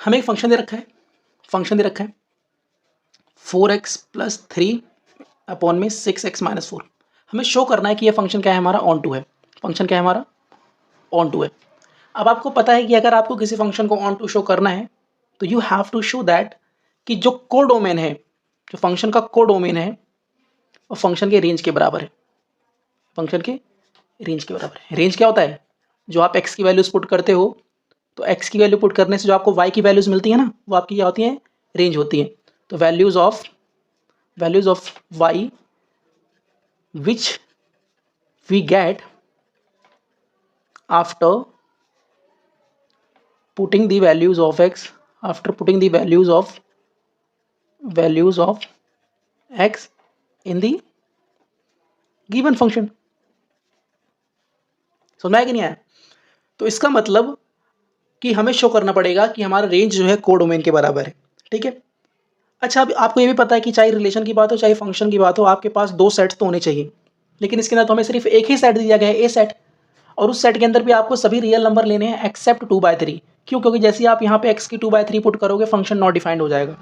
हमें एक फंक्शन दे रखा है, 4x प्लस 3 अपॉन में 6x माइनस 4। हमें शो करना है कि ये फंक्शन क्या है हमारा, ऑन टू है। फंक्शन क्या है हमारा, ऑन टू है। अब आपको पता है कि अगर आपको किसी फंक्शन को ऑन टू शो करना है तो you have to show that कि जो कोडोमेन है, जो फंक्शन का कोडोमेन है, वो फंक्शन के रेंज के बराबर है। फंक्शन के रेंज के बराबर है। रेंज क्या होता है, जो आप x की वैल्यूज पुट करते हो, तो x की वैल्यू पुट करने से जो आपको y की वैल्यूज मिलती है ना, वो आपकी क्या होती है, रेंज होती है। तो values of y which we get after putting the values of x, after putting the values of x in the given function। समझ में आया कि नहीं आया? तो इसका मतलब कि हमें शो करना पड़ेगा कि हमारा रेंज जो है कोडोमेन के बराबर है। ठीक है। अच्छा, अब आपको ये भी पता है कि चाहे रिलेशन की बात हो चाहे फंक्शन की बात हो, आपके पास दो सेट्स तो होने चाहिए, लेकिन इसके अंदर तो हमें सिर्फ एक ही सेट दिया गया है, ए सेट, और उस सेट के अंदर भी आपको सभी रियल नंबर लेने हैं एक्सेप्ट 2/3। क्यों? क्योंकि जैसे आप यहाँ पे x की 2/3 पुट करोगे फंक्शन नॉट डिफाइंड हो जाएगा।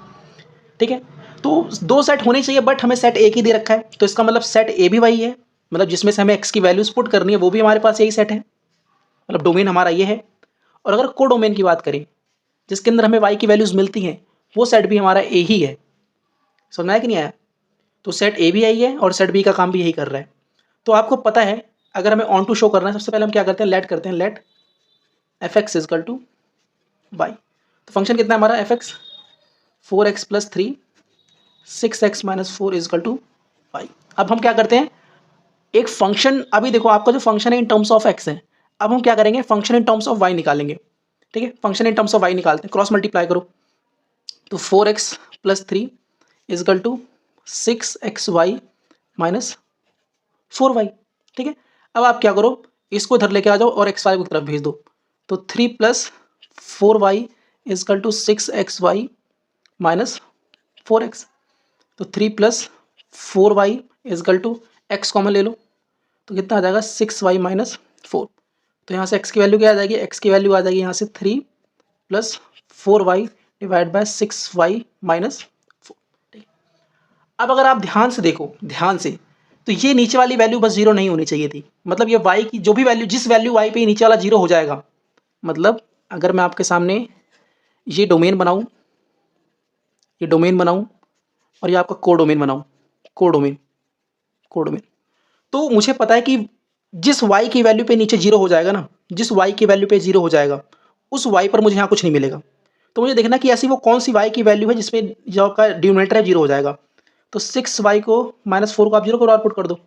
ठीक है। तो दो सेट होने चाहिए, बट हमें सेट एक ही दे रखा है, तो इसका मतलब सेट ए भी वही है, मतलब जिसमें से हमें x की वैल्यूज पुट करनी है वो भी हमारे पास यही सेट है, मतलब डोमेन हमारा ये है। और अगर को डोमेन की बात करें जिसके अंदर हमें y की वैल्यूज मिलती हैं, वो सेट भी हमारा ए ही है। समझ में आया कि नहीं आया? तो सेट ए भी यही है और सेट बी का काम भी यही कर रहा है। तो आपको पता है अगर हमें ऑन टू शो करना है, सबसे पहले हम क्या करते हैं, लेट करते हैं, let F X is equal to Y. तो फंक्शन कितना है हमारा, F X 4x plus 3 6x minus 4 is equal to Y. अब हम क्या करते हैं, एक फंक्शन, अभी देखो आपका जो फंक्शन है इन टर्म्स ऑफ x है, अब हम क्या करेंगे, function in terms of y निकालेंगे। ठीक है, function in terms of y निकालते हैं, क्रॉस मल्टीप्लाई करो, तो 4x plus 3 is equal to 6xy minus 4y। ठीक है। अब आप क्या करो, इसको इधर लेके आ जाओ और x y की तरफ भेज दो, तो 3 plus 4y is equal to 6xy minus 4x। तो 3 plus 4y is equal to x common ले लो, तो कितना आ जाएगा 6y माइनस 4। तो यहाँ से x की वैल्यू क्या आ जाएगी, x की वैल्यू आ जाएगी यहाँ से 3 plus 4y divide by 6y minus 4। ठीक है। अब अगर आप ध्यान से देखो, ध्यान से, तो ये नीचे वाली वैल्यू बस जीरो नहीं होनी चाहिए थी, मतलब ये y की जो भी वैल्यू, जिस वैल्यू y पे नीचे वाला जीरो हो जाएगा, मतलब अगर मैं आपके सामने ये डोमेन बनाऊं, ये डोमेन बनाऊं और ये आपका कोडोमेन बनाऊं, कोडोमेन, कोडोमेन, तो मुझे पता है कि जिस y की वैल्यू पे नीचे जीरो हो जाएगा ना, जिस y की वैल्यू पे जीरो हो जाएगा, उस y पर मुझे यहाँ कुछ नहीं मिलेगा। तो मुझे देखना कि ऐसी वो कौन सी y की वैल्यू है जिसमें जो आपका डिनोमिनेटर है जीरो हो जाएगा। तो 6y को माइनस 4 को आप जीरो करो और पुट कर दो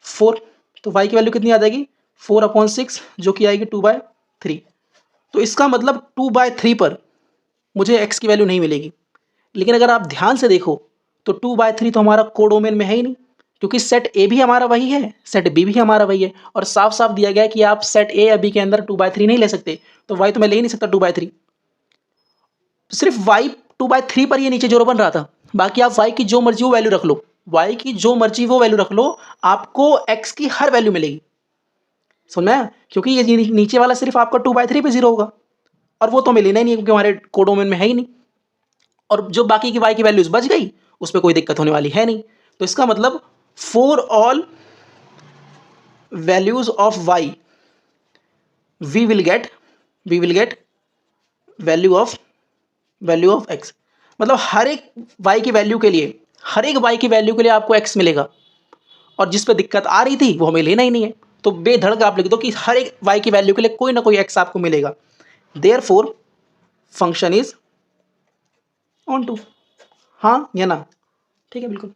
4, तो y की वैल्यू कितनी आ जाएगी 4/6, जो कि आएगी 2/3। तो इसका मतलब 2/3 पर मुझे x की वैल्यू नहीं मिलेगी। लेकिन अगर आप ध्यान से देखो तो 2/3 तो हमारा कोडोमेन में है ही नहीं, क्योंकि सेट ए भी हमारा वही है, सेट बी भी हमारा वही है, और साफ साफ दिया गया है कि आप सेट ए या बी के अंदर 2/3 नहीं ले सकते, तो y तो मैं ले ही नहीं सकता 2/3। सिर्फ y 2/3 पर ये नीचे जीरो बन रहा था, बाकी आप y की जो मर्जी वो वैल्यू रख लो, y की जो मर्जी वो वैल्यू रख लो, आपको x की हर वैल्यू मिलेगी। समझ में आया? क्योंकि ये नीचे वाला सिर्फ आपका 2/3 पे जीरो होगा, और वो तो हमें लेना ही नहीं क्योंकि हमारे कोडोमेन में है ही नहीं, और जो बाकी की y की वैल्यूज बच गई उस पर कोई दिक्कत होने वाली है नहीं। तो इसका मतलब for all values of y we will get value of x, मतलब हर एक y की वैल्यू के लिए, हर एक y की वैल्यू के लिए आपको x मिलेगा, और जिस पे दिक्कत आ रही थी वो हमें लेना ही नहीं है। तो बेधड़क आप लिख दो कि हर एक y की वैल्यू के लिए कोई ना कोई x आपको मिलेगा, therefore function is onto. हाँ या ना? ठीक है, बिल्कुल।